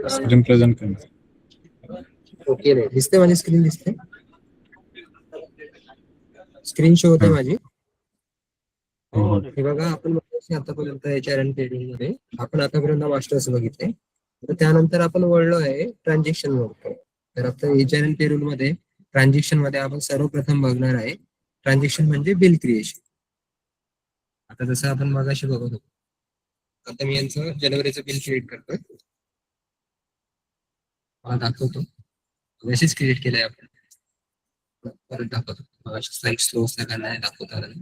Screen present करणार. Okay रे, दिसते माझी स्क्रीन? दिसते स्क्रीन शो होते माझी? हे बघा, आपण आतापर्यंत एचआरएन ट्रेडिंग मध्ये आपण आतापर्यंत मास्टर्स बघितले. तर त्यानंतर आपण वळलो आहे ट्रान्झॅक्शन वर. तर आता एचआरएन पेरोल मध्ये ट्रान्झॅक्शन मध्ये आपण सर्वप्रथम बघणार आहे ट्रान्झॅक्शन म्हणजे बिल क्रिएशन. आता जसं आपण मगाशी बघत होतो, आता मी यांचं जानेवारीचं बिल क्रिएट करतोय, मला दाखवतो. मेसेज क्रिएट केलाय आपण, परत दाखवतो. मगाशी स्लाइड स्लो असल्याकारणे नाही दाखवता आलं.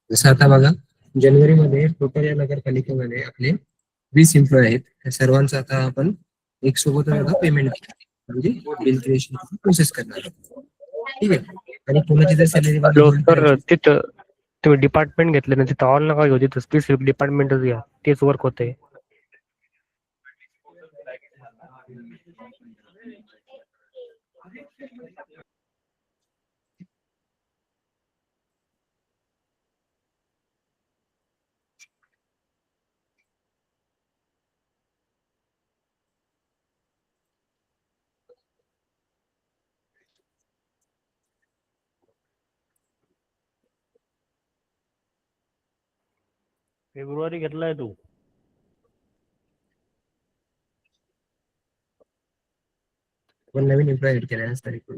जसं आता बघा, जानेवारी मध्ये टोटल या नगरपालिकेमध्ये आपले 20 एम्प्लॉय आहेत. त्या सर्वांचं आता आपण एक सोबतच पेमेंट म्हणजे बिल क्रिएशन प्रोसेस करणार. ठीक आहे. आणि कोणाची जर सॅलरी तिथं तुम्ही डिपार्टमेंट घेतले ना, तिथं ऑल नका घेऊ, तिथं स्पेसिफिक डिपार्टमेंटच घ्या, तेच वर्क होते. फेब्रुवारी घेतलाय तू? पण नवीन एम्प्लॉय ऍड केला आज तारीख.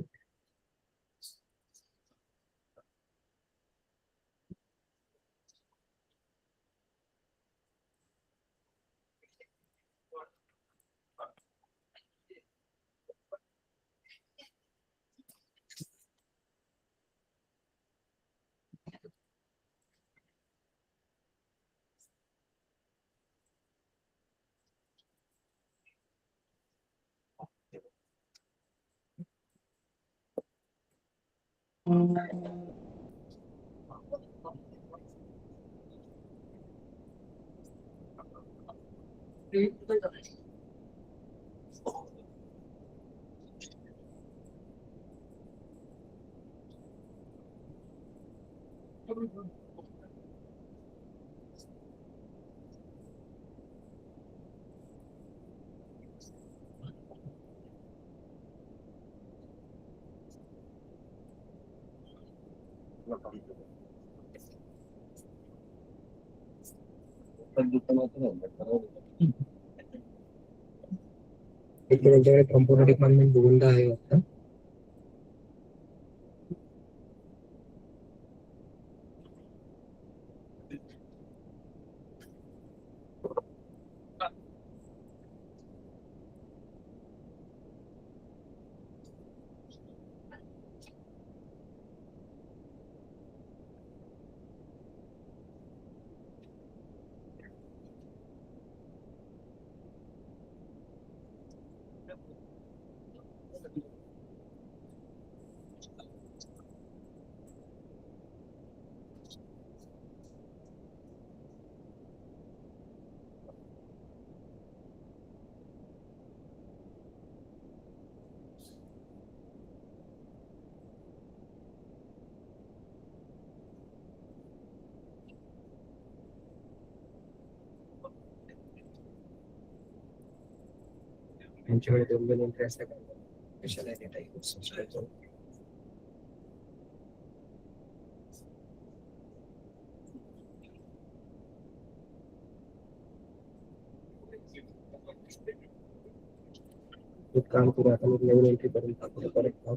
त्यांच्याकडे कॉम्प्युटर डिपार्टमेंट बघून आहे आता. त्यांच्याकडे 2 एंट्री असल्या कशाला डेटा यूज करतो. एक काम करू, आता नवीन एंट्री करून टाकू परत.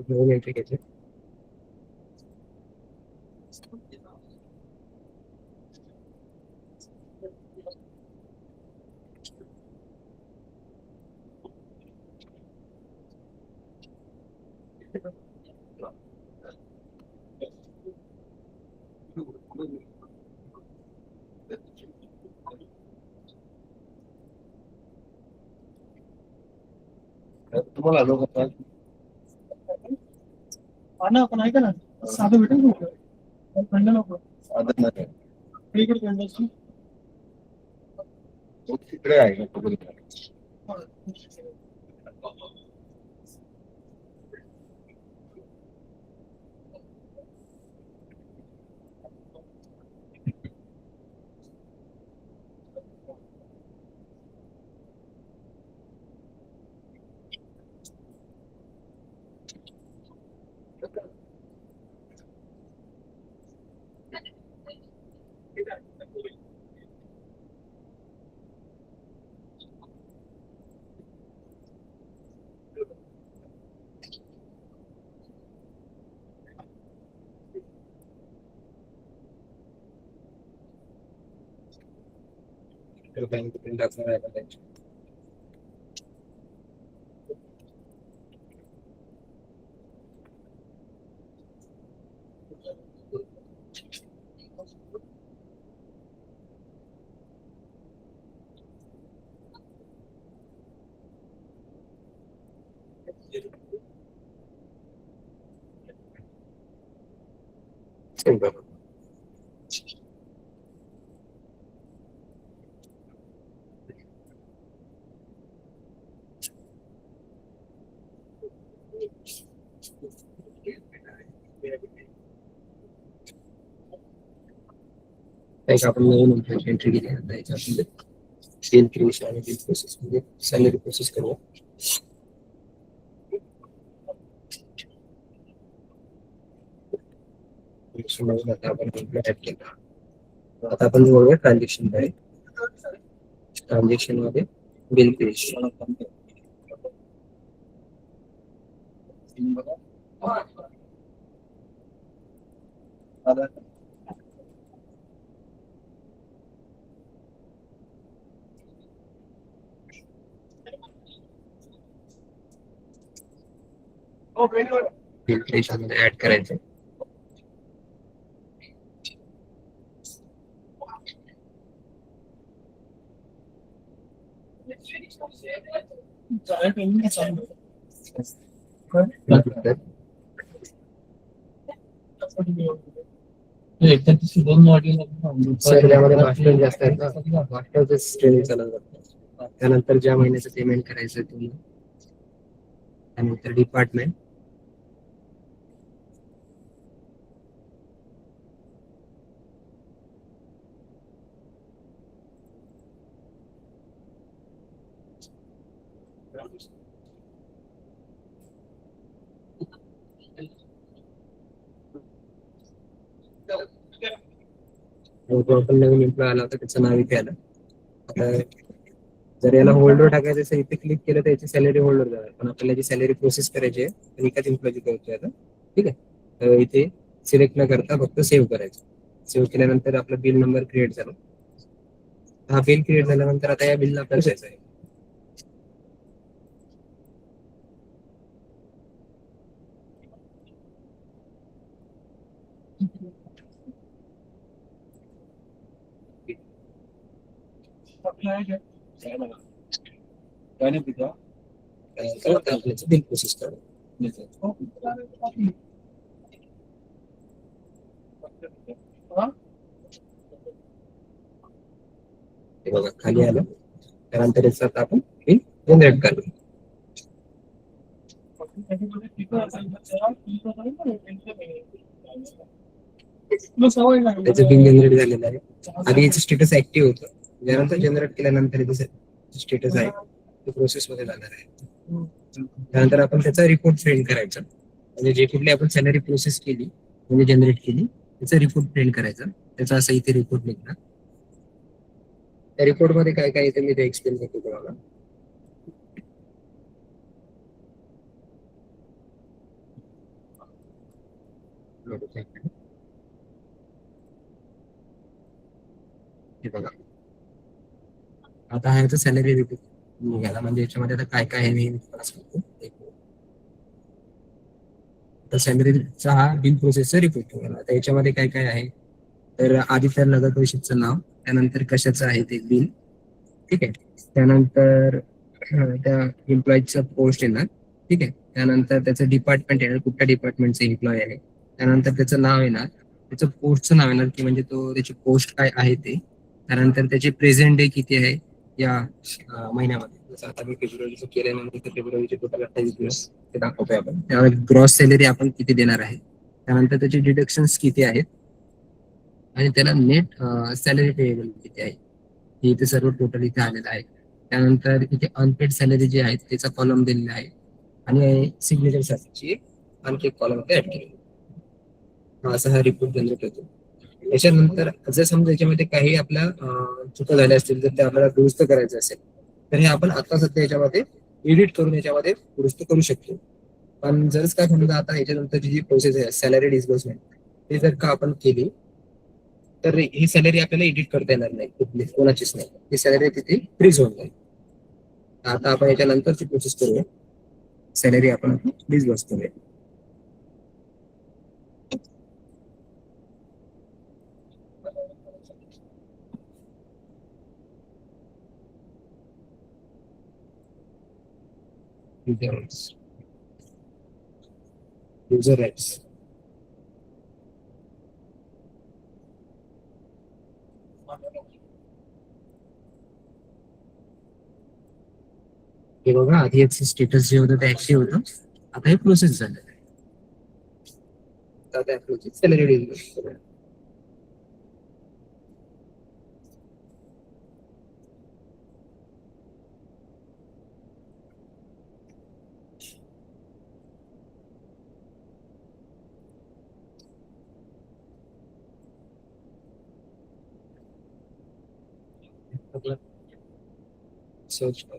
दोन एंट्री घेतले. तुम्हाला आलो का? आपण ऐका ना साधं भेटेल का? थंड नको इकडे थंड तिकडे आहे का? बँक दाखवणार आहे त्यांची. बरोबर. एक आपण नवीन एंट्री केली आता याच्यामध्ये बिल क्रिएशन आणि बिल प्रोसेस म्हणजे सॅलरी प्रोसेस करूया. आता आपण ऍड केला. आता आपण बघूया ट्रान्झॅक्शन मध्ये. ट्रान्झॅक्शन मध्ये बिल क्रिएशन बिल क्रिएशन मध्ये ऍड करायचं. सर यामध्ये मास्टर जास्त आहेत ना, मास्टरच ट्रेनिंग चालत जातं. त्यानंतर ज्या महिन्याचं पेमेंट करायचं तुम्ही, त्यानंतर डिपार्टमेंट, जो आपण नवीन एम्प्लॉय आला होता त्याचं नाव इथे आलं. आता जर याला होल्डर टाकायचं असेल इथे क्लिक केलं तर याची सॅलरी होल्डर जाणार, पण आपल्याला जी सॅलरी प्रोसेस करायची आहे तर एकाच एम्प्लॉयची करायची आता. ठीक आहे, तर इथे सिलेक्ट न करता फक्त सेव्ह करायचं. सेव्ह केल्यानंतर आपला बिल नंबर क्रिएट झाला. हा बिल क्रिएट झाल्यानंतर आता या बिलला आपल्याला द्यायचं आहे. बिल प्रोसेस करा. हे बघा खाली आलं. त्यानंतर याचं आता आपण बिल जनरेट करू. त्याचं बिल जनरेट झालेलं आहे. आधी याचं स्टेटस ऍक्टिव्ह होतं, त्यानंतर जनरेट केल्यानंतर याचं स्टेटस आहे ते प्रोसेस मध्ये जाणार आहे. त्यानंतर आपण त्याचा रिपोर्ट प्रिंट करायचा, म्हणजे जे कुठली आपण सॅलरी प्रोसेस केली म्हणजे जनरेट केली त्याचा रिपोर्ट प्रिंट करायचा. त्याचा असं इथे रिपोर्ट निघणार. त्या रिपोर्ट मध्ये काय काय येतं मी ते एक्सप्लेन करतो तुम्हाला. हे बघा आता हा याचा सॅलरी रिपोर्ट निघाला, म्हणजे याच्यामध्ये आता काय काय आहे मी तुम्हाला सांगतो. तर सॅलरीचा हा बिल प्रोसेसचा रिपोर्ट निघाला. आता याच्यामध्ये काय काय आहे, तर आधी तर नगर परिषदचं नाव, त्यानंतर कशाचं आहे ते बिल, ठीक आहे. त्यानंतर त्या एम्प्लॉईजचं पोस्ट येणार, ठीक आहे. त्यानंतर त्याचं डिपार्टमेंट येणार, कुठल्या डिपार्टमेंटचं एम्प्लॉय आहे. त्यानंतर त्याचं नाव येणार, त्याचं पोस्टचं नाव येणार की म्हणजे तो त्याची पोस्ट काय आहे ते. त्यानंतर त्याची प्रेझेंट डे किती आहे या महिन्यामध्ये. जसं आता मी फेब्रुवारीचं केल्यानंतर फेब्रुवारीचे टोटल 28 दिवस ते दाखवतोय आपण. त्यामुळे ग्रॉस सॅलरी आपण किती देणार आहे. त्यानंतर त्याचे डिडक्शन्स किती आहेत आणि त्याला नेट सॅलरी पेएबल किती आहे हे इथे सर्व टोटल इथे आलेलं आहे. त्यानंतर इथे अनपेड सॅलरी जी आहे त्याचा कॉलम दिलेला आहे आणि सिग्नेचर साठीची आणखी एक कॉलम ऍड केलेला. असा हा रिपोर्ट जनरेट होतो. याच्यानंतर जर समजा याच्यामध्ये काही आपल्या चुका झाल्या असतील तर ते आपल्याला दुरुस्त करायचं असेल तर हे आपण आता सध्या याच्यामध्ये एडिट करून याच्यामध्ये दुरुस्त करू शकतो. पण जरच काय समजा आता याच्यानंतरची जी प्रोसेस आहे सॅलरी डिस्बर्समेंट ते जर का आपण केली तर ही सॅलरी आपल्याला एडिट करता येणार नाही, कुठली कोणाचीच नाही. ही सॅलरी तिथे फ्रीज होऊन जाईल. आता आपण याच्यानंतरची प्रोसेस करूया, सॅलरी आपण डिस्बर्स करूया. युजर राईट्स हे बघा, आधी याचं स्टेटस जे होतं ते ऍक्टिव्ह होतं, आता हे प्रोसेस झालं. आता प्रोसेस सॅलरी डिस्बर्स करूया. सर्च करू.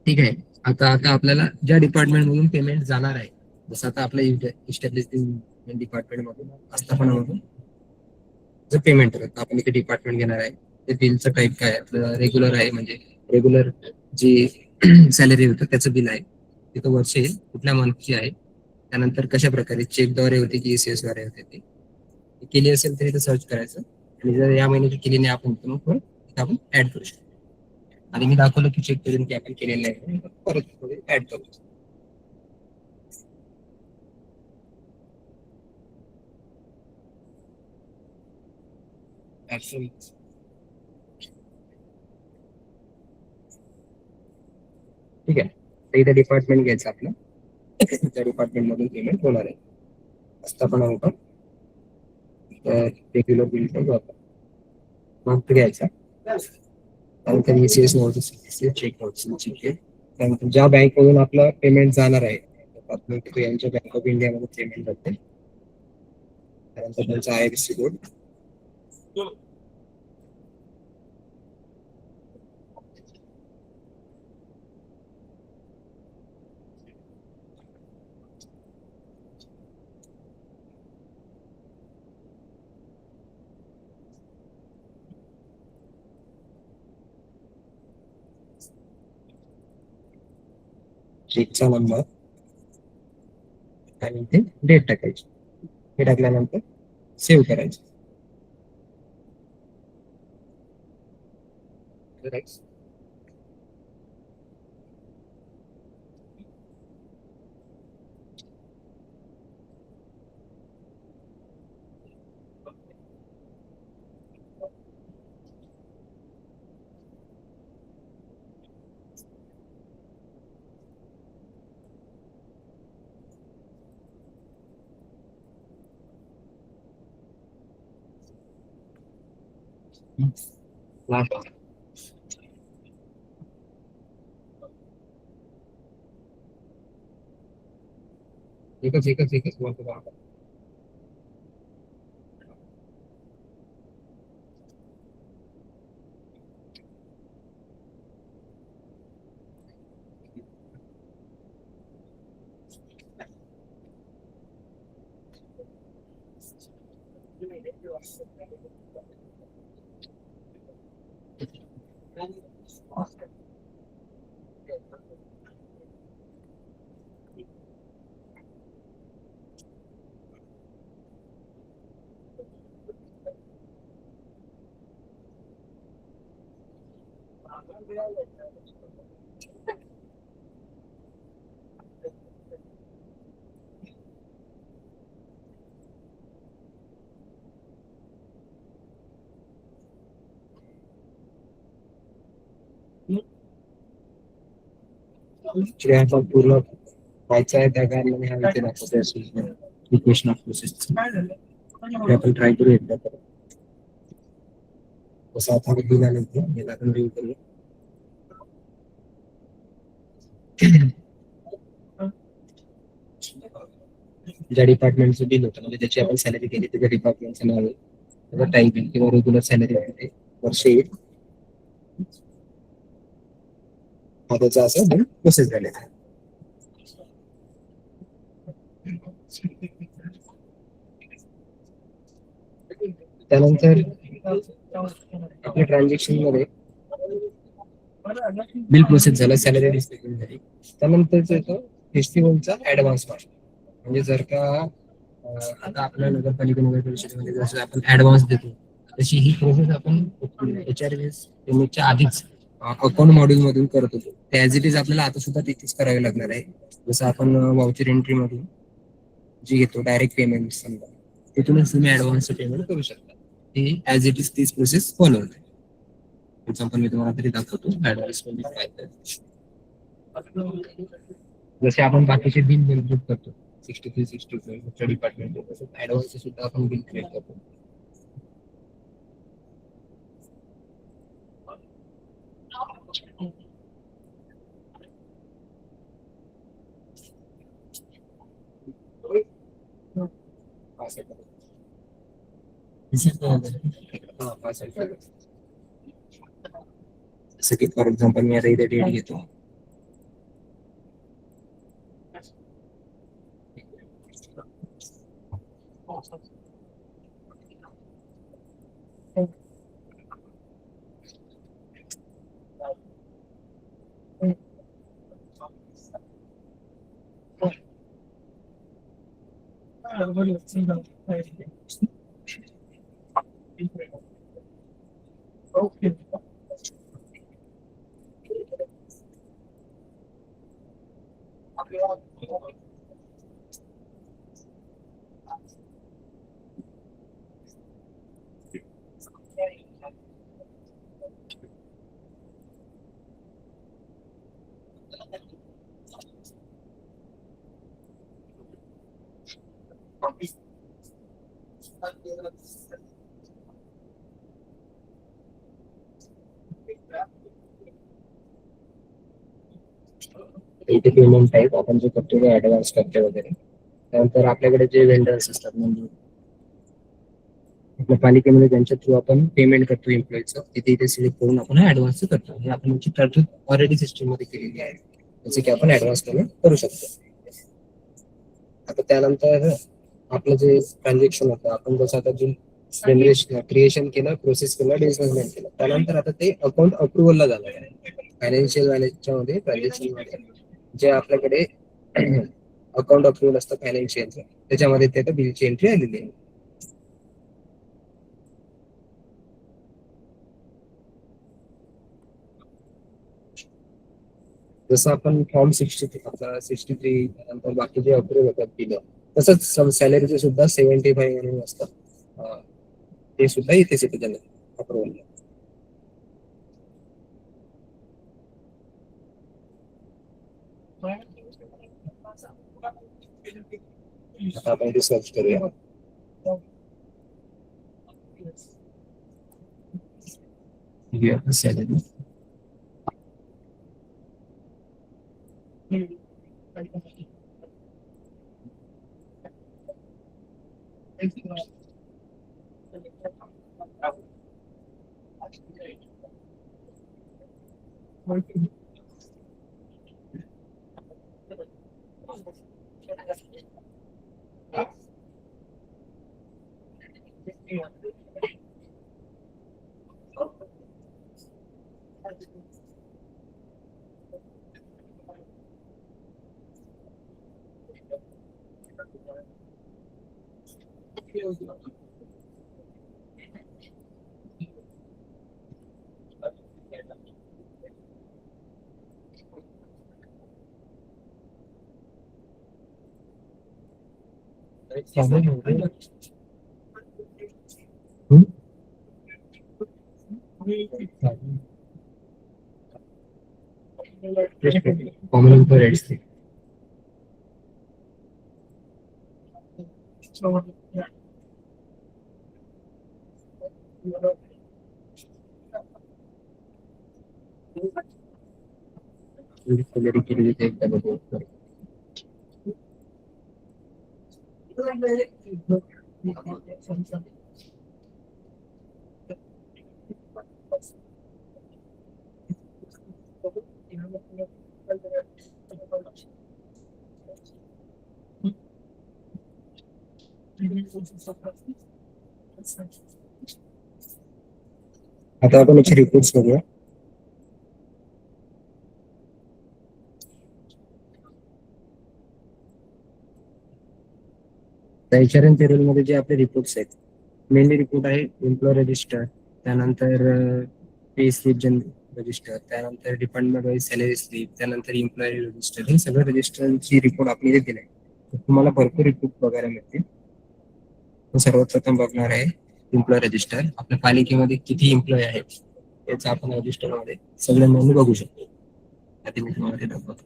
ठीक आहे. आता आता आपल्याला ज्या डिपार्टमेंट मधून पेमेंट जाणार आहे, जसं आता आपल्या इस्टॅब्लिशमेंट डिपार्टमेंट मधून आस्थापनामधून जर पेमेंट करत आपण इथे डिपार्टमेंट घेणार आहे, ते बिलचं टाईप काय आपलं रेग्युलर आहे, म्हणजे रेग्युलर जी सॅलरी होतं त्याचं बिल आहे. तिथं वर्ष येईल कुठल्या मंथची आहे, त्यानंतर कशा प्रकारे चेकद्वारे होते की ECS द्वारे होते ते केली असेल तर इथं सर्च करायचं. आणि जर या महिन्याची केली नाही आपण तर मग आपण ऍड करू शकतो. आणि मी दाखवलं की चेक करून की आपण केलेलं आहे, परत ऍड करू. ठीक आहे. तर इथं डिपार्टमेंट घ्यायचं आपलं, त्या डिपार्टमेंट मधून पेमेंट होणार आहे. आस्थापना होता तर रेग्युलर बिल मंथ घ्यायचा. त्यानंतर ECS नोटीस चेक नोटीस त्यानंतर ज्या बँकमधून आपलं पेमेंट जाणार आहे यांच्या बँक ऑफ इंडिया मध्ये पेमेंट जाते. त्यानंतर त्यांचा IFSC कोड, चेकचा नंबर आणि ते डेट टाकायची. हे टाकल्यानंतर सेव्ह करायचं. लास्ट एकच बोलतो बा. Actually, आता पूर्ण व्हायचं आहे त्या कारणाने हा इथे दाखवतोय इक्वेशन ऑफ प्रोसेस आपण ट्राय करू एकदा तर कसं आता दिला नाही याला आपण रिव्ह्यू करू. ज्या डिपार्टमेंटचं बिल होतं म्हणजे त्याची आपण सॅलरी केली त्याच्या डिपार्टमेंटचं नाव आहे त्याचा टायपिंग किंवा रेग्युलर सॅलरी आहे वर्ष येईल हा त्याचा असं प्रोसेस झालेला आहे. त्यानंतर आपल्या ट्रान्झॅक्शन मध्ये बिल प्रोसेस झाला सॅलरी डिस्ट्रीब्यूट झाली त्यानंतर येतो फेस्टिवलचा ऍडव्हान्स पार्ट म्हणजे जर का आता आपल्या नगरपालिका नगर परिषदेमध्ये जसं आपण ऍडव्हान्स देतो तशी ही प्रोसेस आपण HRS पेमेंटच्या आधीच अकाउंट मॉड्यूल मधून करत होतो ऍज इट इज आपल्याला आता सुद्धा तिथेच करावे लागणार आहे. जसं आपण वाउचर एंट्री मधून जी घेतो डायरेक्ट पेमेंट समजा तिथूनच तुम्ही ऍडव्हान्स पेमेंट करू शकता. ही ऍज इट इज तीच प्रोसेस फॉलो होते. एक्झाम्पल मी तुम्हाला तरी दाखवतो ऍडव्हान्स म्हणजे काय तर जसे आपण बाकीचे बिल क्रिएट करतो 63-64 डिपार्टमेंट ऍडव्हान्स सुद्धा आपण बिल क्रिएट करतो. जसं की फॉर एक्झाम्पल मी आता इथे डेट घेतो ओके. इथे पेमेंट टाईप आपण जो करतो ते ऍडव्हान्स करतो वगैरे. त्यानंतर आपल्याकडे जे वेंडर्स असतात म्हणजे आपल्या पालिकेमध्ये त्यांच्या थ्रू आपण पेमेंट करतो एम्प्लॉईचं तिथे इथे सिलेक्ट करून आपण ऍडव्हान्स करतो हे आपण तरतूद ऑलरेडी सिस्टम मध्ये केलेली आहे जसे की आपण ऍडव्हान्स पेमेंट करू शकतो. आता त्यानंतर आपलं जे ट्रान्झॅक्शन होतं आपण जसं आता जे क्रिएशन केलं प्रोसेस केलं डिस्बर्समेंट केलं त्यानंतर आता ते अकाउंट अप्रुव्हलला झालं आहे. फायनान्शियल मॅनेजच्या मध्ये ट्रान्झॅक्शन मध्ये जे आपल्याकडे अकाउंट अप्रुव्हल असतं फायनान्शियलचं त्याच्यामध्ये ते बिलची एंट्री आलेली आहे. जसं आपण फॉर्म 63 नंतर बाकी जे अप्रूव्ह होतात बिल तसंच सॅलरीचे सुद्धा 75 म्हणून असतं ते सुद्धा इथेच येते त्यांना अप्रुव्हल. आता आपण ते सर्च करूया. बघूया कसं आहे ते. कॉमन इन्फो रेट्स ते. केलेली ते एकदा बघू. आता आपण याचे रिपोर्ट्स बघूया. एचआरएन पेरोल मध्ये जे आपले रिपोर्ट्स आहेत, मेनली रिपोर्ट आहे एम्प्लॉय रजिस्टर, त्यानंतर पे स्लिप रजिस्टर, त्यानंतर डिपार्टमेंट वाईज सॅलरी स्लिप, त्यानंतर एम्प्लॉय रजिस्टर, हे सगळं रजिस्टरची रिपोर्ट आपल्याला दिले. तुम्हाला भरपूर रिपोर्ट बघायला मिळतील. सर्वात प्रथम बघणार आहे एम्प्लॉय रजिस्टर. आपल्या पालिकेमध्ये किती एम्प्लॉय आहेत याचं आपण रजिस्टर मध्ये सगळ्या नोंदी बघू शकतो. आधी मी तुम्हाला ते दाखवतो.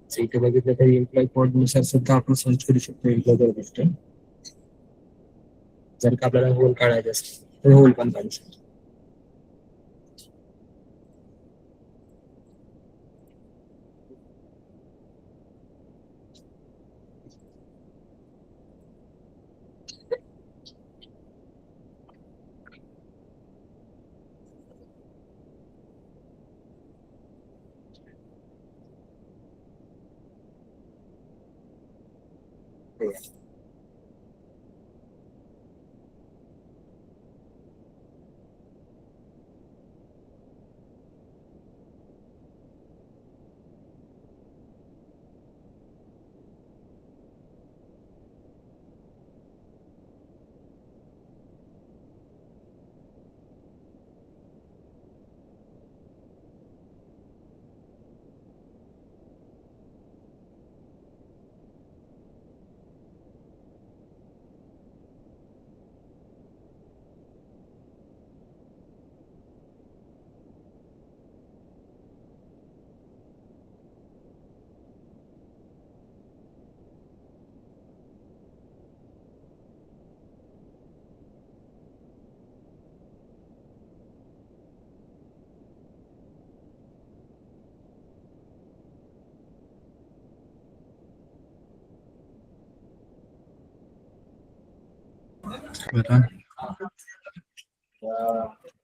इथे बघितलं तर एम्प्लॉय कोड नुसार सुद्धा आपण सर्च करू शकतो एम्प्लॉय रजिस्टर. जर का आपल्याला होल काढायचं असेल तर होल पण काढू शकतो.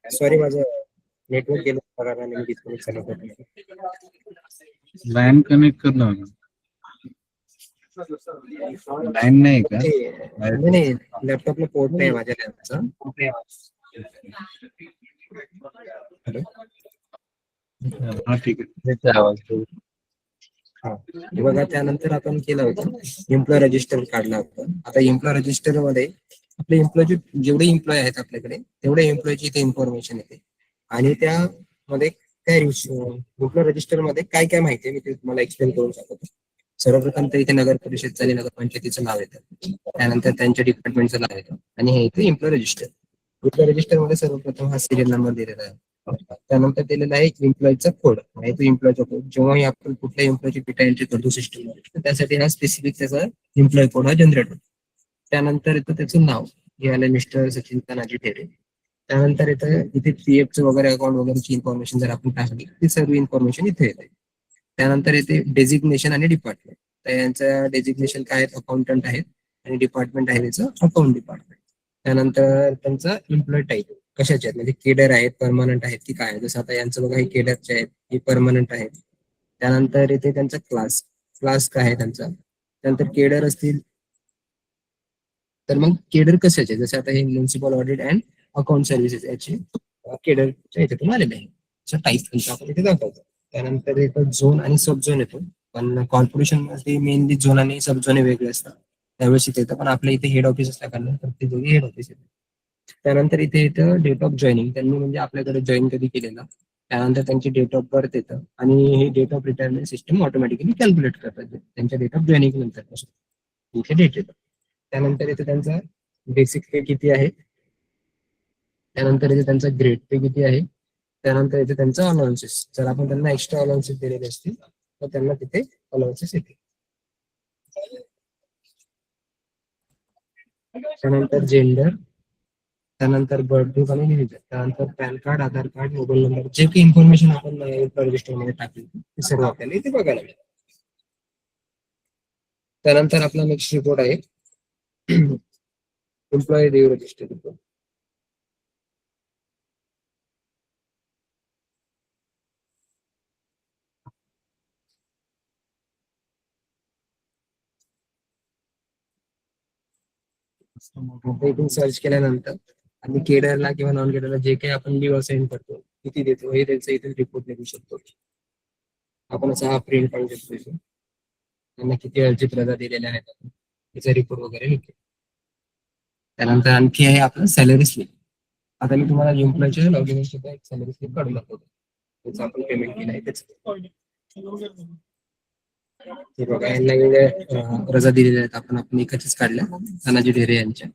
सॉरी, माझं नेटवर्क गेलं बघा. मी डिस्कनेक्ट चालू करतो. लाईन कनेक्ट करणार लाईन नाही का? नाही, लॅपटॉपला पोर्ट नाही माझ्या लॅपचा. हॅलो, हा ठीक आहे. बघा, त्यानंतर आपण केलं होतं एम्प्लॉय रजिस्टर काढला होता. आता एम्प्लॉय रजिस्टर मध्ये आपले एम्प्लॉय जेवढे एम्प्लॉय आहेत आपल्याकडे तेवढे एम्प्लॉयची इथे इन्फॉर्मेशन येते. आणि त्यामध्ये काय एम्प्लॉय रजिस्टर मध्ये काय काय माहिती आहे मी ते तुम्हाला एक्सप्लेन करून सांगतो. सर्वप्रथम तर इथे नगर परिषदचं आणि नगरपंचायतीचं नाव येतं, त्यानंतर त्यांच्या डिपार्टमेंटचं नाव येतं आणि हे इथे एम्प्लॉय रजिस्टर. एम्प्लॉय रजिस्टर मध्ये सर्वप्रथम हा सिरियल नंबर दिलेला आहे. त्यानंतर दिलेला आहे एम्प्लॉयचा कोड, आणि तो एम्प्लॉयचा कोड जेव्हाही आपण कुठल्या एम्प्लॉयची डेटा एंट्री करतो सिस्टम मध्ये, त्यासाठी हा स्पेसिफिक त्याचा एम्प्लॉय कोड हा जनरेट होतो. त्यानंतर येतं त्याचं नाव, हे आलं मिस्टर सचिन तानाजी ढेरे. त्यानंतर इथे पीएफचं वगैरे अकाउंट वगैरेची इन्फॉर्मेशन जर आपण टाकली ती सर्व इन्फॉर्मेशन इथे येते. त्यानंतर येते डेजिग्नेशन आणि डिपार्टमेंट. तर यांचं डेजिग्नेशन काय आहेत, अकाउंटंट आहेत, आणि डिपार्टमेंट आहे त्याचं अकाउंट डिपार्टमेंट. त्यानंतर त्यांचा एम्प्लॉय टाईप कशाचे आहेत, म्हणजे केडर आहेत, परमनंट आहेत की काय. जसं आता यांचं बघा, हे केडरचे आहेत, हे परमनंट आहेत. त्यानंतर इथे त्यांचा क्लास, क्लास काय आहे त्यांचा. त्यानंतर केडर असतील तर मग केडर कशाचे, जसे आता हे municipal audit and account services याचे केडरच्या याच्यातून आलेले आहे. टाईप त्यांचा आपण इथे दाखवतो. त्यानंतर येतं झोन आणि सब झोन येतो, पण कॉर्पोरेशन मध्ये मेनली झोन आणि सब झोन वेगळे असतात, त्यावेळेस इथे येतं. पण आपल्या इथे हेड ऑफिस असल्या कारण प्रत्येक दोघी हेड ऑफिस येतं. त्यानंतर इथे येतं डेट ऑफ जॉईनिंग, त्यांनी म्हणजे आपल्याकडे जॉईन कधी केलेलं. त्यानंतर त्यांची डेट ऑफ बर्थ येतं, आणि हे date of retirement system automatically calculate करतात त्यांच्या डेट ऑफ जॉईनिंग नंतर पासून इथे डेट येतं. त्यानंतर इथे त्यांचा बेसिक पे किती आहे, त्यानंतर इथे त्यांचा ग्रेड पे किती आहे, त्यानंतर इथे त्यांचा अलाउन्सेस, जर आपण त्यांना एक्स्ट्रा अलाउन्सेस दिलेले असतील तर त्यांना तिथे अलाउन्सेस येते. त्यानंतर जेंडर, त्यानंतर बर्थडे आणि रिलीजन, त्यानंतर पॅन कार्ड, आधार कार्ड, मोबाईल नंबर, जे काही इन्फॉर्मेशन आपण रजिस्टर मध्ये टाकली ते सर्व आपल्याला इथे बघायला मिळेल. त्यानंतर आपला नेक्स्ट रिपोर्ट आहे एम्प्लॉई देव रजिस्टर रिपोर्ट. इथून सर्च केल्यानंतर आणि केडरला किंवा नॉन केडरला जे काही आपण लिव्ह असाइन करतो, किती देतो, हे त्यांचं इथे रिपोर्ट लिहू शकतो. आपण असा हा प्रिंट काढू शकतो इथे. त्यांना किती अर्जित रजा दिलेल्या आहेत त्याचा रिपोर्ट वगैरे लिहितो. त्यानंतर आणखी आहे आपलं सॅलरी स्लिप. आता मी तुम्हाला एम्प्लॉयच्या लॉगिन सुद्धा एक सॅलरी स्लिप काढून दाखवतो, त्याचं आपण पेमेंट केलं आहे त्याच. हे बघा, यांना रजा दिलेल्या आहेत, आपण एकाच काढल्या तानाजी ढेरे यांच्या.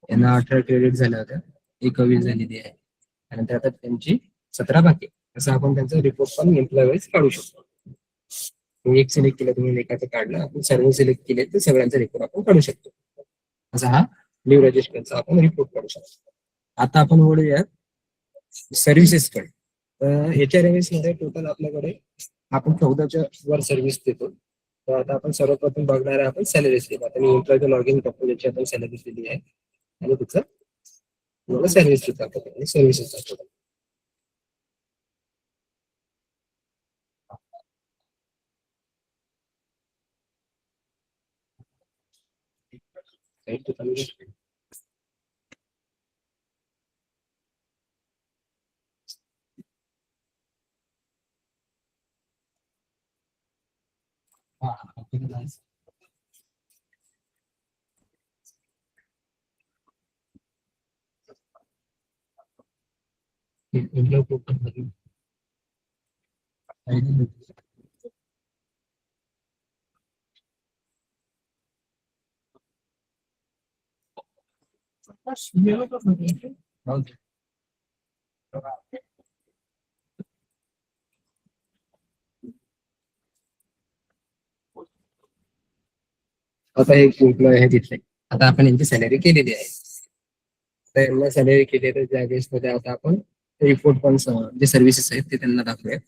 यांना 18 क्रेडिट झाल्या होत्या, 21 झालेली आहे. त्यानंतर आता त्यांची 17 बाकी. असं आपण त्यांचा रिपोर्ट पण एम्प्लॉय वाईज काढू शकतो. एक सिलेक्ट केलं तुम्ही, एकाचं काढलं, आपण सर्व सिलेक्ट केले तर सगळ्यांचा रिपोर्ट आपण काढू शकतो. असा हा लिव्ह रजिस्टरचा आपण रिपोर्ट काढू शकतो. आता आपण वळूया सर्व्हिसेस कडे. तर HRMS मध्ये टोटल आपल्याकडे आपण 14च्या वर सर्व्हिस देतो. तर आता आपण सर्वप्रथम बघणार आहे आपण सॅलरी स्लिप. आता मी एम्प्लॉयचं लॉगिन करतो, ज्याची आपण सॅलरी दिली आहे, आणि तिचं तुम्हाला सॅलरी स्लिप दाखवतो आणि सर्व्हिसेस दाखवतो. आता एक एम्प्लॉय आहे तिथले, आता आपण यांची सॅलरी केलेली आहे. तर यांना सॅलरी केली तर ज्या मध्ये आता आपण रिपोर्ट पण जे सर्व्हिसेस आहेत ते त्यांना दाखवूया.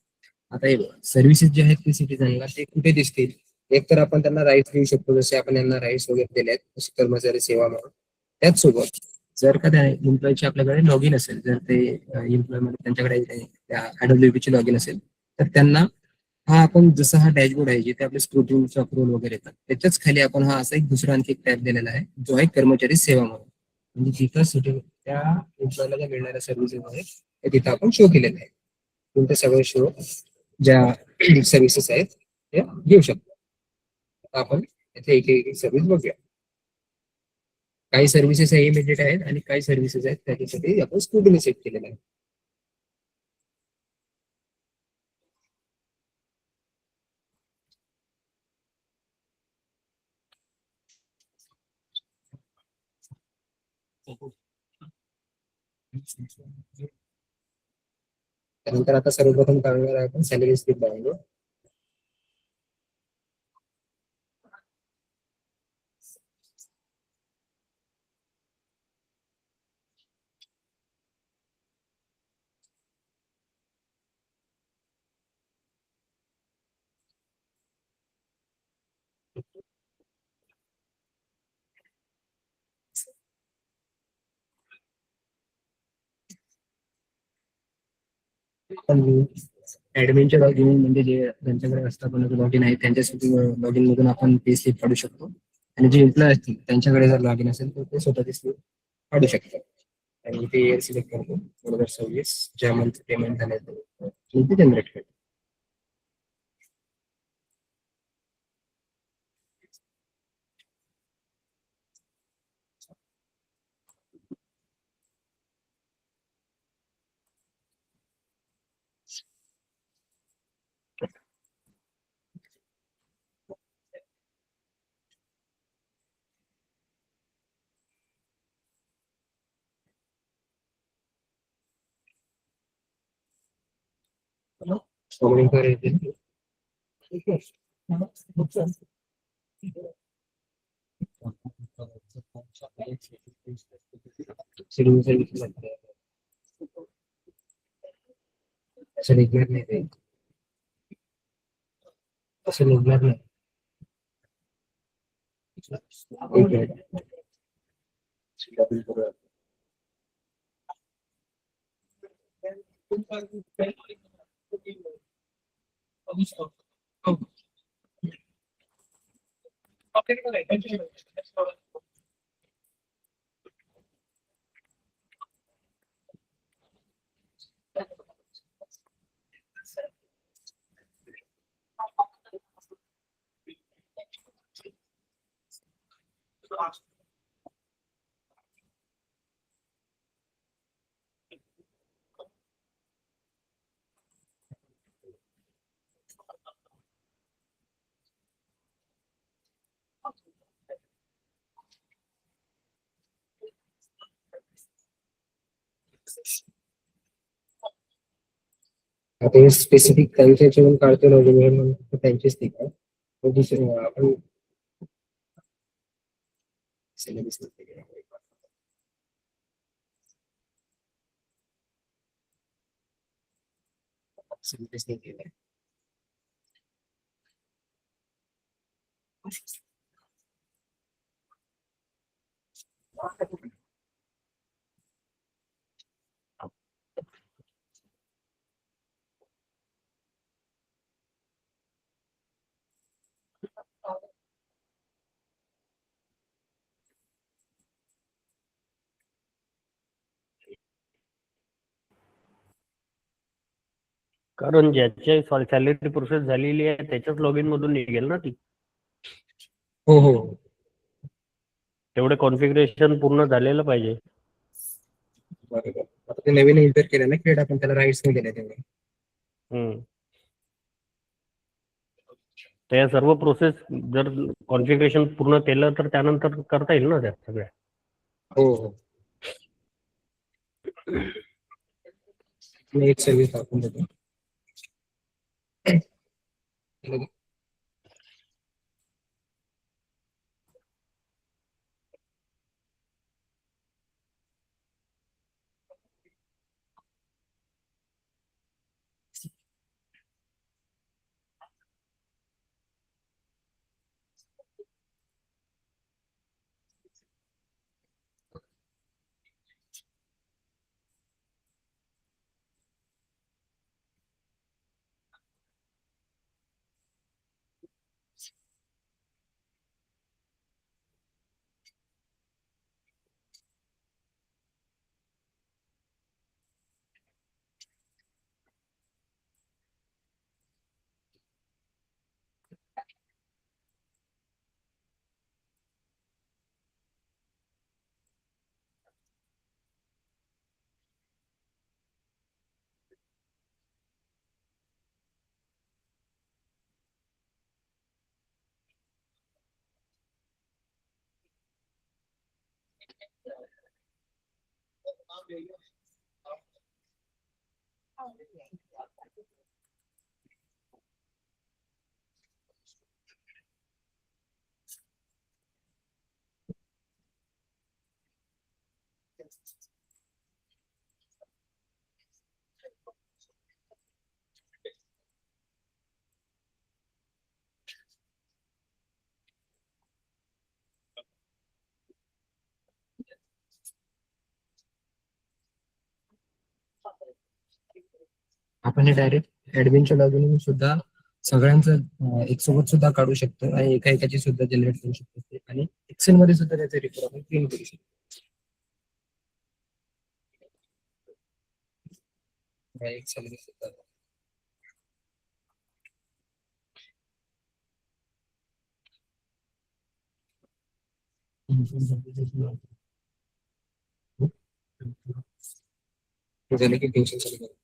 आता हे सर्व्हिसेस जे आहेत ते सिटीजनला ते कुठे दिसतील, एक तर आपण त्यांना राईट्स देऊ शकतो, जसे आपण यांना राईट्स वगैरे दिले आहेत कर्मचारी सेवा म्हणून. त्याचसोबत जर का त्या एम्प्लॉयची आपल्याकडे लॉगिन असेल, जर ते एम्प्लॉय मध्ये त्यांच्याकडे IWB ची लॉगिन असेल, तर त्यांना हा आपण जसा हा डॅशबोर्ड आहे जिथे आपले स्क्रूटिनचे अप्रूव्हल वगैरे येतात, त्याच्याच खाली आपण हा असा एक दुसरा आणखी एक टॅब दिलेला आहे, जो आहे कर्मचारी सेवा म्हणून. म्हणजे जिथं सिटी त्या एम्प्लॉयला ज्या मिळणाऱ्या सर्व्हिसेस आहेत ते तिथं आपण शो केलेलं आहे. तुमचे सगळे शो ज्या सर्व्हिसेस आहेत ते घेऊ शकतो. आपण इथे एक एक सर्व्हिस बघूया. काही सर्व्हिसेस इमिडिएट आहेत आणि काही सर्व्हिसेस आहेत त्याच्यासाठी आपण स्क्रूटिनी सेट केलेला आहे. त्यानंतर आता सर्वप्रथम करणार आहे आपण सॅलरी स्लिप डाउनलोड. ऍडमिनचे लॉगिन म्हणजे जे त्यांच्याकडे व्यवस्थापनाचं लॉगिन आहे त्यांच्यासाठी लॉगिन मधून आपण पे स्लिप काढू शकतो. आणि जे एम्प्लॉय असतील त्यांच्याकडे जर लॉगिन असेल तर ते स्वतःची स्लिप काढू शकतात. आणि ते इयर सिलेक्ट करतो 2026 ज्या मंथ पेमेंट झाले ते जनरेट करतो. Community येतील. Schedule service लागते. असं निघणार नाही ते. असं निघणार नाही. एक मिनिट. Double करूया. आता हे स्पेसिफिक त्यांच्या याच्यावरून काढतो लॉगिन म्हणून त्यांचीच ठीक आहे. तर दुसरं आपण सिलेबस नाही केलं. कारण ज्याचे सॅलरी प्रोसेस झालेली आहे त्याच्याच लॉगिन मधून निघेल ना ती. हो हो तेवढे कॉन्फिगरेशन पूर्ण झालेलं पाहिजे. बरोबर. आता ते नवीन एंटर केलं ना क्रिएट आपण त्याला राईट्स नाही दिले तेवढे. हम्म. त्या सर्व प्रोसेस जर कॉन्फिगरेशन पूर्ण केलं तर त्यानंतर करता येईल ना त्या सगळ्या. हो हो. मी एक सर्व्हिस दाखवून देतो. आपण हे डायरेक्ट ऍडमिनच्या लॉगिन सुद्धा सगळ्यांचं एक सोबत सुद्धा काढू शकतो आणि एका एकाची सुद्धा जनरेट करू शकतो आणि एक्सेल मध्ये सुद्धा त्याचे रिपोर्ट आपण प्रिंट करू शकतो. एक्सेल मध्ये सुद्धा झालं की टेन्शन चालू करू.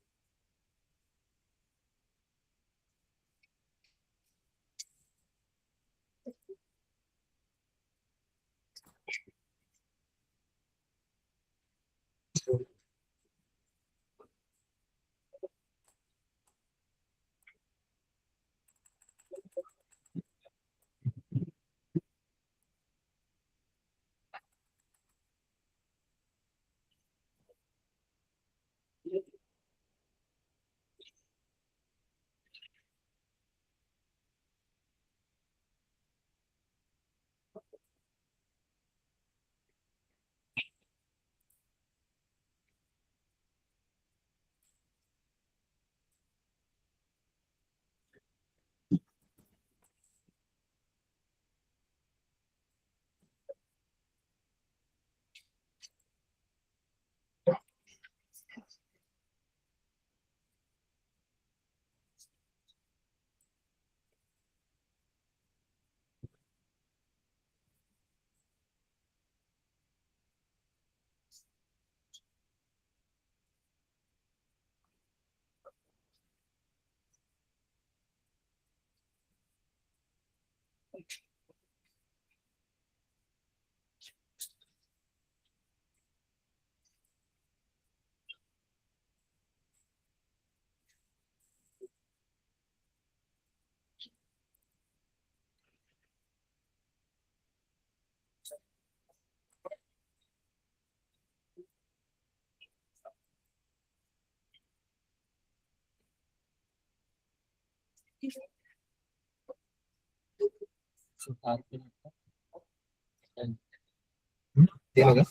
ते बघा.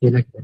केलं का?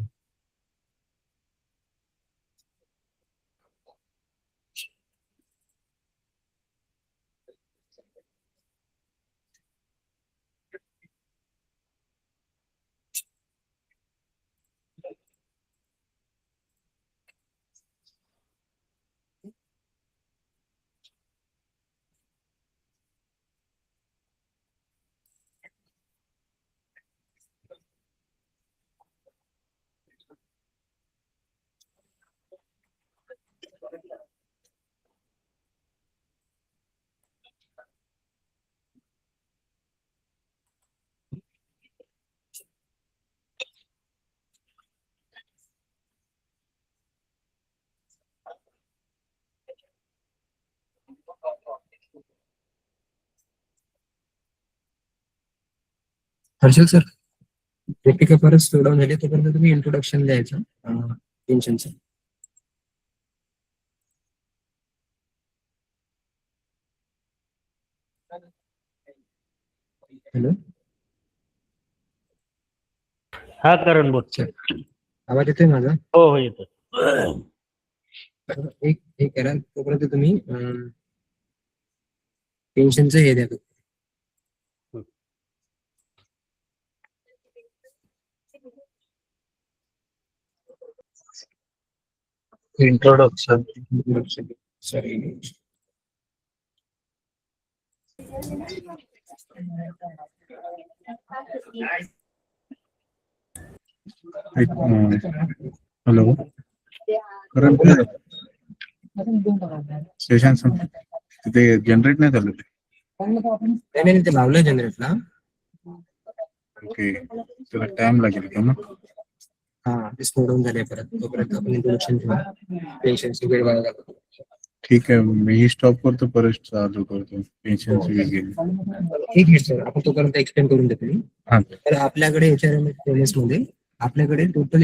हर्षल सर, रेप्लिका परत स्लो डाऊन झाली तोपर्यंत तुम्ही इंट्रोडक्शन द्यायचं टेन्शनचं. हॅलो, हा करण बोल. आवाज येतोय माझा? हो हो येतो. एक करा तोपर्यंत तुम्ही टेन्शनचं हे द्या. Introduction. Sorry. Hello. Current session तिथे जनरेट नाही झालं ते. नाही ते लावलं जनरेटला. ओके, त्याला टाइम लागेल का मग? हा ते सोडून झाले परत, तोपर्यंत आपण इंट्रोडक्शन ठेवू. पेशन्सची वेळ वाया घालवतो. ठीक आहे, मी स्टॉप करतो, परत चालू करतो. पेशन्स गेली. ठीक आहे सर, आपण तोपर्यंत एक्सप्लेन करून देतो मी. हा. तर आपल्याकडे HRMS मध्ये आपल्याकडे टोटल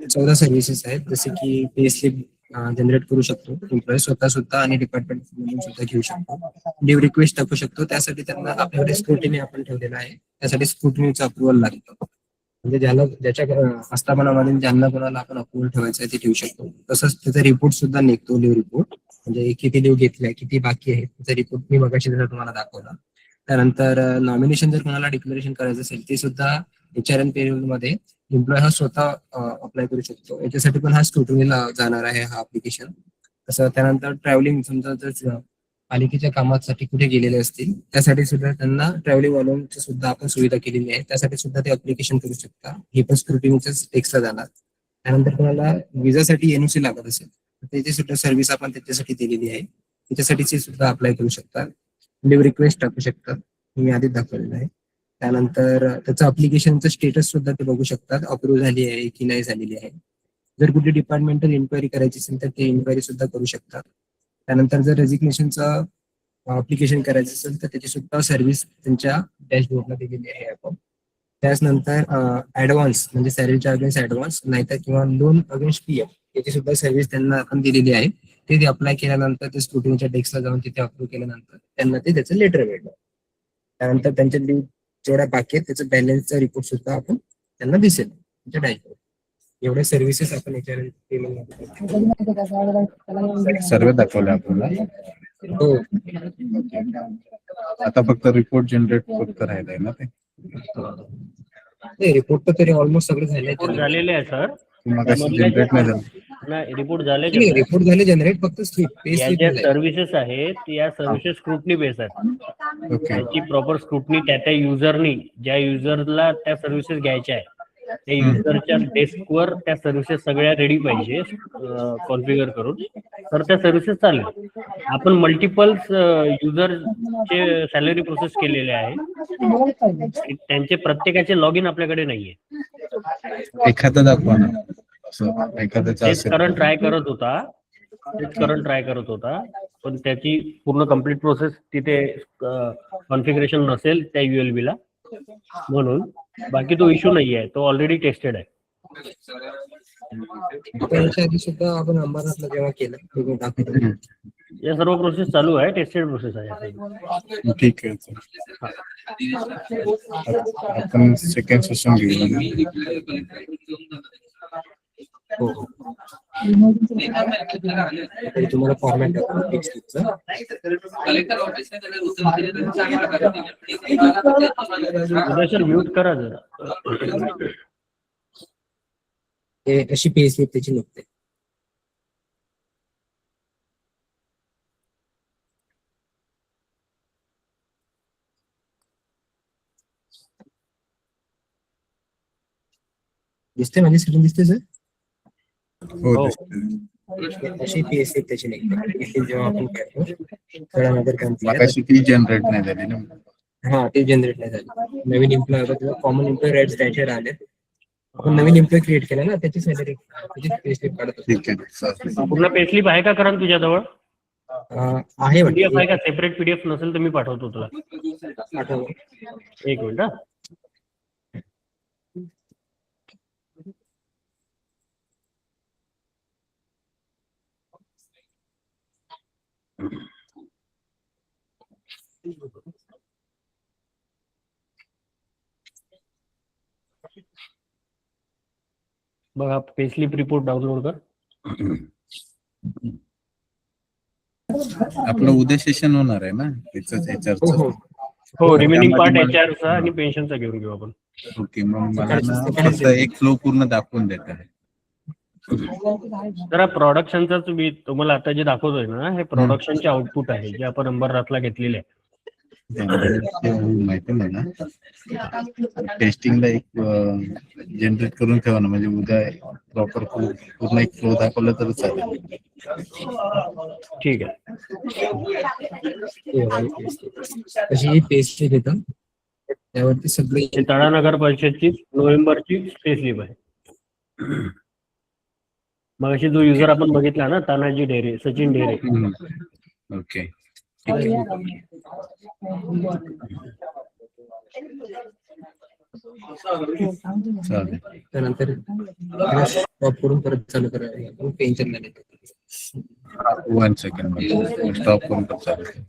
14 सर्व्हिसेस आहेत. जसे की पे स्लिप जनरेट करू शकतो एम्प्लॉई स्वतः आणि डिपार्टमेंट सुद्धा घेऊ शकतो. लीव रिक्वेस्ट टाकू शकतो. त्यासाठी त्यांना आपल्याकडे स्क्रुटिनी आपण ठेवलेला आहे. त्यासाठी स्क्रुटिनीचं अप्रुव्हल लागतं. म्हणजे ज्याच्या आस्थापनामध्ये ज्यांना कोणाला आपण अप्रुव्हल ठेवायचं आहे ते ठेवू शकतो. तसंच त्याचा रिपोर्ट सुद्धा निघतो, लीव रिपोर्ट. म्हणजे किती लीव घेतलाय, किती बाकी आहे, त्याचा रिपोर्ट मी मगाशी तुम्हाला दाखवला. त्यानंतर नॉमिनेशन जर कोणाला डिक्लेरेशन करायचं असेल ते सुद्धा HRM पेरोल मध्ये एम्प्लॉय हा स्वतः अप्लाय करू शकतो. याच्यासाठी पण हा स्क्रुटिनीला जाणार आहे हा ऍप्लिकेशन. तसं त्यानंतर ट्रॅव्हलिंग, समजा जर पालिकेच्या कामासाठी कुठे गेलेले असतील त्यासाठी सुद्धा त्यांना ट्रॅव्हलिंग वॉल्यूमची सुद्धा आपण सुविधा केलेली आहे. त्यासाठी सुद्धा ते अप्लिकेशन करू शकता. हे पण स्क्रुटिनीच्याच टेक्स्टला जाणार. त्यानंतर कोणाला विजासाठी NOC लागत असेल त्याची सुद्धा सर्व्हिस आपण त्याच्यासाठी दिलेली आहे. त्याच्यासाठी सुद्धा अप्लाय करू शकतात. लिव्ह रिक्वेस्ट टाकू शकतात, मी आधीच दाखवलेलं आहे. त्यानंतर त्याचं अप्लिकेशनचं स्टेटस सुद्धा ते बघू शकतात, अप्रूव्ह झाली आहे की नाही झालेली आहे. जर कुठली डिपार्टमेंटल इन्क्वायरी करायची असेल तर ते इन्क्वायरी सुद्धा करू शकतात. त्यानंतर जर रेजिग्नेशनचं अप्लिकेशन करायचं असेल तर त्याची सुद्धा सर्व्हिस त्यांच्या डॅशबोर्डला दिलेली आहे आपण. त्यानंतर ऍडव्हान्स म्हणजे सॅलरीचा अगेन्स्ट ऍडव्हान्स नाहीतर किंवा लोन अगेन्स्ट PF याची सुद्धा सर्व्हिस त्यांना आपण दिलेली आहे. ते अप्लाय केल्यानंतर ते स्टुडंटच्या डेस्कला जाऊन तिथे अप्रूव्ह केल्यानंतर त्यांना ते त्याचं लेटर मिळतं. त्यानंतर त्यांच्या लीव जेवढ्या बाकी आहेत त्याचं बॅलन्सचा रिपोर्ट सुद्धा आपण त्यांना दिसेल त्यांच्या डॅशबोर्ड. एवढ्या सर्व्हिसेस आपण सर्व दाखवले आपल्याला. हो. आता फक्त रिपोर्ट जनरेट फक्त राहिलाय ना ते. रिपोर्ट तर तरी ऑलमोस्ट सगळे झाले रिपोर्ट झालेले आहे सर. मग जनरेट नाही झालं. नाही, रिपोर्ट झाले. रिपोर्ट झाले जनरेट, फक्त या ज्या सर्व्हिसेस आहेत या सर्व्हिसेस स्क्रुटनी बेस आहेत. ओके. त्याची प्रॉपर स्क्रुटनी त्या युजरनी, ज्या युजरला त्या सर्व्हिसेस घ्यायच्या आहेत त्या युजरच्या डेस्कवर त्या सर्व्हिसेस सगळ्या रेडी पाहिजे कॉन्फिगर करून, तर त्या सर्व्हिसेस चालेल. आपण मल्टिपल युजरचे सॅलरी प्रोसेस केलेले आहे. त्यांचे प्रत्येकाचे लॉग इन आपल्याकडे नाहीये. एखादं दाखवा ना, एखाद्याचं तेच असेल. करंट ट्राय करत होता पण त्याची पूर्ण कंप्लीट प्रोसेस तिथे कॉन्फिगरेशन नसेल त्या ULB ला, म्हणून. बाकी तो इश्यू नाही आहे, तो ऑलरेडी टेस्टेड आहे. सुद्धा आपण अंबरनाथला जेव्हा केलं. या सर्व प्रोसेस चालू आहे, टेस्टेड प्रोसेस आहे. ठीक आहे, आपण सेकंड सेशन घेऊ. तुम्हाला फॉर्मॅट सर म्यूट करा जरा. अशी पेज त्याची निघते. दिसते माझी स्क्रीन दिसते सर? हो. अशी PSF त्याची निघते जेव्हा आपण करतो. मगाशी ती जनरेट नाही झाली ना. हा, ते जनरेट नाही झाली. नवीन एम्प्लॉय किंवा कॉमन एम्प्लॉय राईट्स त्याचे राहिले. आपण नवीन एम्प्लॉय क्रिएट केला ना, त्याची सॅलरी पेस्लिप काढत होतो. ठीक आहे. पूर्ण पेस्लिप आहे का करण तुझ्याजवळ? आहे PDF आहे का? सेपरेट PDF नसेल तर मी पाठवतो तुला. एक मिनिट. बघा, पेस्लिप रिपोर्ट डाउनलोड कर. आपलं उद्या सेशन होणार आहे ना हो, रिमेनिंग पार्ट HRचा आणि पेन्शनचा घेऊन घेऊ आपण. ओके, मग मला ना फक्त एक फ्लो पूर्ण दाखवून देत आहे. तर प्रोडक्शनचाच मी तुम्हाला आता जे दाखवतोय ना, हे प्रोडक्शनचे आउटपुट आहे जे आपण नंबर रातला घेतलेले आहे. माहिती मला टेस्टिंगला एक जनरेट करून ठेवा ना, म्हणजे उद्या प्रॉपर पूर्ण एक फ्लो दाखवलं तर चालेल. ठीक आहे. अशी ही पेस्ट देतं त्यावरती सगळे हे तळा नगर परिषदची नोव्हेंबरची स्पेसलिप आहे. मग अशी जो युजर आपण बघितला ना, तानाजी ढेरे, सचिन ढेरे, ओके, चालेल. त्यानंतर स्टॉप करून परत चालू करायला टेन्शन नाही. 1 सेकंड स्टॉप करून चालेल.